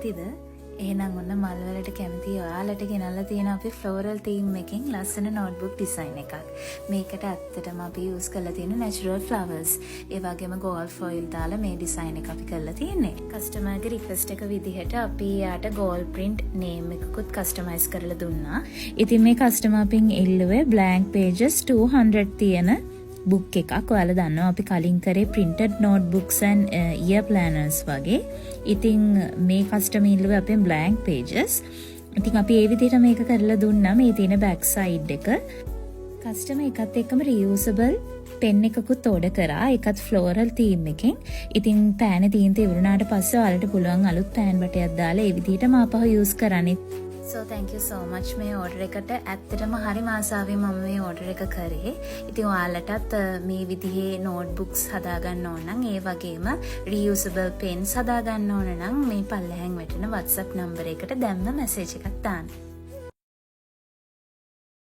කැමතිද? එහෙනම් ඔන්න මල් වලට කැමති ඔයාලට ගෙනල්ලා තියෙන අපි floral theme එකකින් ලස්සන notebook design එකක්. මේකට ඇත්තටම අපි use කරලා තියෙන natural flowers. ඒ වගේම gold foil දාලා මේ design එක අපි කරලා තියෙන්නේ. customer ගේ request එක විදිහට අපි යාට gold print name එකකුත් customize කරලා දුන්නා. ඉතින් මේ customer අපින් ඉල්ලුවේ blank pages 200 තියෙන book එකක්. ඔයාලා දන්නවා අපි කලින් කරේ printed notebooks and year planners වගේ. ඉතින් මේ customer ඉල්ලුවේ අපෙන් blank pages. ඉතින් අපි ඒ විදිහට මේක කරලා දුන්නා. මේ තියෙන back side එක. customer එකත් එක්කම reusable pen එකකුත් order කරා. ඒකත් floral theme එකෙන්. ඉතින් පෑනේ තියෙන ඉවරුණාට පස්සේ ඔයාලට පුළුවන් අලුත් පෑන් බටයක් දාලා ඒ විදිහටම ආපහු use කරන්න. So thank you so much මේ order එකට. ඇත්තටම හරි ආසාවෙන් මම මේ order එක කරේ. ඉතින් ඔයාලටත් මේ විදිහේ notebooks හදා ගන්න ඕන නම් ඒ වගේම reusable pens හදා ගන්න ඕන නම් මේ පල්ලෙහෙන් වැටෙන WhatsApp number එකට දැම්ම message එකක් දාන්න.